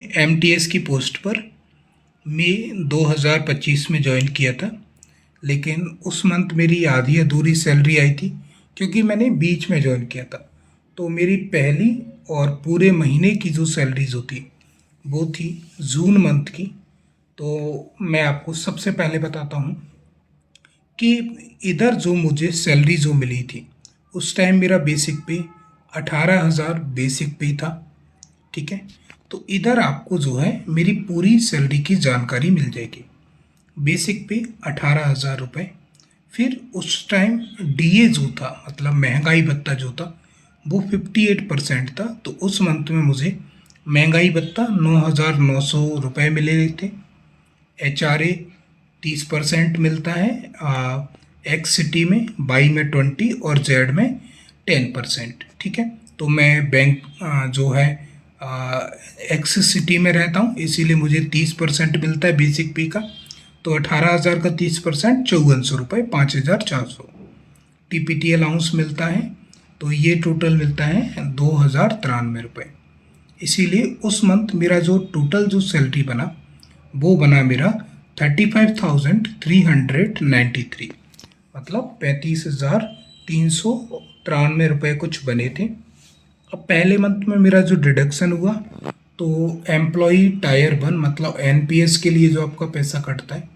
MTS की post पर मई 2025 में ज्वाइन किया था। लेकिन उस मंथ मेरी आधी अधूरी सैलरी आई थी क्योंकि मैंने बीच में ज्वाइन किया था। तो मेरी पहली और पूरे महीने की जो सैलरीज होती वो थी जून मंथ की। तो मैं आपको सबसे पहले बताता हूँ कि इधर जो मुझे सैलरी जो मिली थी उस टाइम मेरा बेसिक पे 18,000 बेसिक पे था। ठीक है, तो इधर आपको जो है मेरी पूरी सैलरी की जानकारी मिल जाएगी। बेसिक पे 18,000 रुपये। फिर उस टाइम डीए जो था मतलब महंगाई भत्ता जो था वो 58% था। तो उस मंथ में मुझे महंगाई भत्ता 9,900 रुपये मिले थे। HRA 30% मिलता है, एक्स सिटी में, वाई में 20 और जेड में 10%। ठीक है, तो मैं बैंक जो है एक्स सिटी में रहता हूँ, इसीलिए मुझे 30% मिलता है बेसिक पे का। तो 18,000 का 30% 5400 रुपये, 5,400। टीपीटी अलाउंस मिलता है, तो ये टोटल मिलता है 2,093 रुपये। इसीलिए उस मंथ मेरा जो टोटल जो सैलरी बना वो बना मेरा 35,393, मतलब 35,393 रुपये कुछ बने थे। अब पहले मंथ में मेरा जो डिडक्शन हुआ तो एम्प्लॉई टायर 1 मतलब एनपीएस के लिए जो आपका पैसा कटता है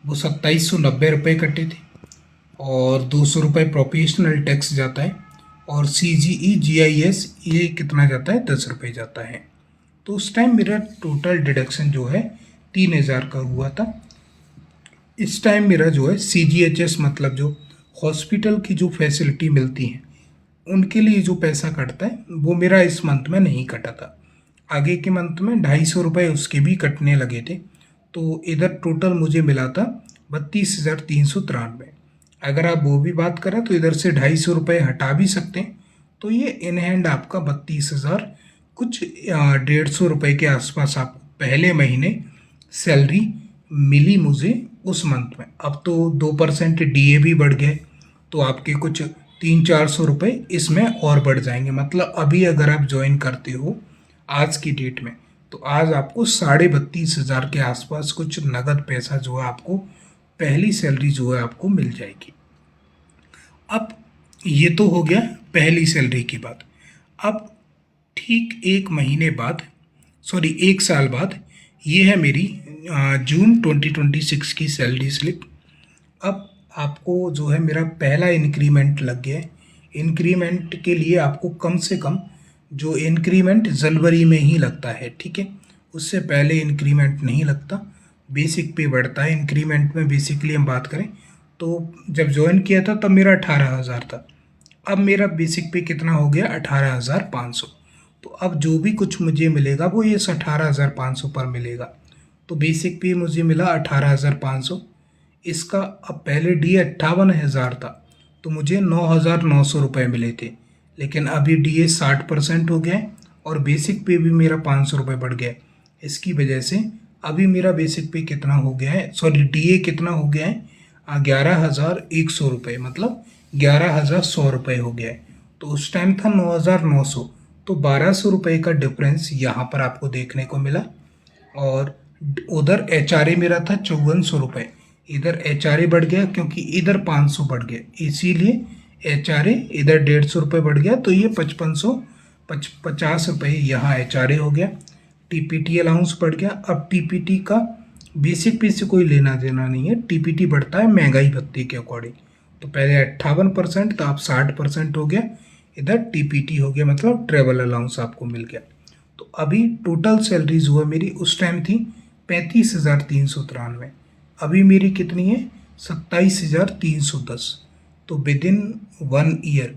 वो 2,790 रुपये कटे थे। और 200 रुपये प्रोफेशनल टैक्स जाता है। और CGE GIS ये कितना जाता है, 10 रुपये जाता है। तो उस टाइम मेरा टोटल डिडक्शन जो है 3,000 का हुआ था। इस टाइम मेरा जो है CGHS मतलब जो हॉस्पिटल की जो फैसिलिटी मिलती है उनके लिए जो पैसा कटता है वो मेरा इस मंथ में नहीं कटा था। आगे के मंथ में 250 रुपये उसके भी कटने लगे थे। तो इधर टोटल मुझे मिला था 32,393। अगर आप वो भी बात करें तो इधर से 250 रुपये हटा भी सकते हैं। तो ये इन हैंड आपका 32,000 कुछ 150 रुपये के आसपास आपको पहले महीने सैलरी मिली मुझे उस मंथ में। अब तो 2% डीए भी बढ़ गए, तो आपके कुछ 300-400 रुपये इसमें और बढ़ जाएंगे। मतलब अभी अगर आप ज्वाइन करते हो आज की डेट में तो आज आपको 32,500 के आसपास कुछ नगद पैसा जो है आपको पहली सैलरी जो है आपको मिल जाएगी। अब ये तो हो गया पहली सैलरी की बात। अब ठीक एक महीने बाद, सॉरी 1 साल बाद, ये है मेरी जून 2026 की सैलरी स्लिप। अब आपको जो है मेरा पहला इंक्रीमेंट लग गया है। इंक्रीमेंट के लिए आपको कम से कम जो इंक्रीमेंट जनवरी में ही लगता है, ठीक है, उससे पहले इंक्रीमेंट नहीं लगता। बेसिक पे बढ़ता है इंक्रीमेंट में। बेसिकली हम बात करें तो जब ज्वाइन किया था तब मेरा 18,000 था। अब मेरा बेसिक पे कितना हो गया, 18,500। तो अब जो भी कुछ मुझे मिलेगा वो ये 18,500 पर मिलेगा। तो बेसिक पे मुझे मिला 18,500। इसका अब पहले डी 58,000 था तो मुझे 9,900 रुपये मिले थे। लेकिन अभी डीए 60% हो गया है और बेसिक पे भी मेरा 500 रुपये बढ़ गया है। इसकी वजह से अभी मेरा बेसिक पे कितना हो गया है, सॉरी डीए कितना हो गया है, 11,100 रुपये, मतलब 11,100 रुपये हो गया है। तो उस टाइम था 9,900, तो 1,200 रुपये का डिफरेंस यहाँ पर आपको देखने को मिला। और उधर HRA मेरा था 5,400 रुपये, इधर HRA बढ़ गया क्योंकि इधर 500 बढ़ गया, इसीलिए HRA इधर 150 रुपये बढ़ गया। तो ये 5,550 रुपये यहाँ HRA हो गया। टीपीटी अलाउंस बढ़ गया। अब टीपीटी का बेसिक पे से कोई लेना देना नहीं है, टीपीटी बढ़ता है महंगाई भत्ते के अकॉर्डिंग। तो पहले 58% था, अब 60% हो गया। इधर टीपीटी हो गया, मतलब ट्रेवल अलाउंस आपको मिल गया। तो अभी टोटल सैलरीज हुआ मेरी उस टाइम थी 35,393। अभी मेरी कितनी है, 27,310। तो with in 1 year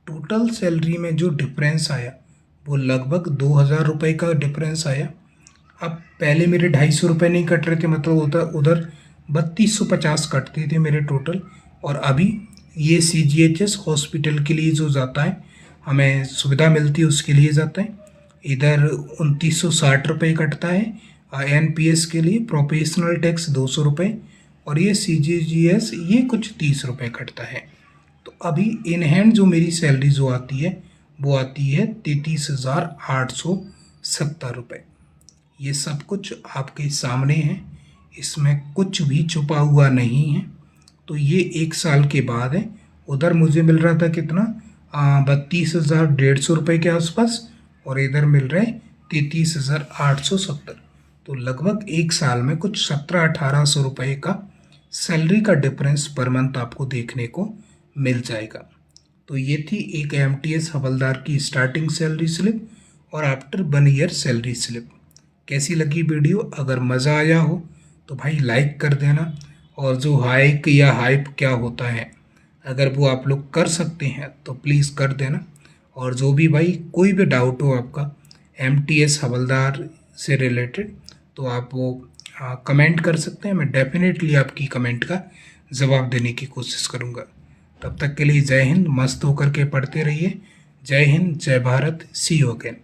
total salary में जो डिफरेंस आया वो लगभग 2,000 रुपये का डिफरेंस आया। अब पहले मेरे 250 रुपये नहीं कट रहे थे, मतलब उधर उधर 3,250 कटते थे मेरे टोटल। और अभी ये CGHS हॉस्पिटल के लिए जो जाता है, हमें सुविधा मिलती है उसके लिए जाता है, इधर 2,960 रुपये कटता है। NPS के लिए प्रोफेशनल टैक्स 200 रुपये, और ये CGGS ये कुछ 30 रुपये कटता है। तो अभी इन हैंड जो मेरी सैलरी जो आती है वो आती है 33,870 रुपये। ये सब कुछ आपके सामने है, इसमें कुछ भी छुपा हुआ नहीं है। तो ये 1 साल के बाद है। उधर मुझे मिल रहा था कितना, 32,150 रुपये के आसपास, और इधर मिल रहे 33,870। तो लगभग 1 साल में कुछ 17-18 सौ रुपये का सैलरी का डिफरेंस पर मंथ आपको देखने को मिल जाएगा। तो ये थी एक एमटीएस हवलदार की स्टार्टिंग सैलरी स्लिप और आफ्टर 1 ईयर सैलरी स्लिप। कैसी लगी वीडियो? अगर मज़ा आया हो तो भाई लाइक कर देना, और जो हाइक या हाइप क्या होता है अगर वो आप लोग कर सकते हैं तो प्लीज़ कर देना। और जो भी भाई कोई भी डाउट हो आपका एमटीएस हवलदार से रिलेटेड तो आप वो कमेंट कर सकते हैं। मैं डेफिनेटली आपकी कमेंट का जवाब देने की कोशिश करूँगा। तब तक के लिए जय हिंद, मस्त होकर के पढ़ते रहिए। जय हिंद, जय भारत, सी यू अगेन।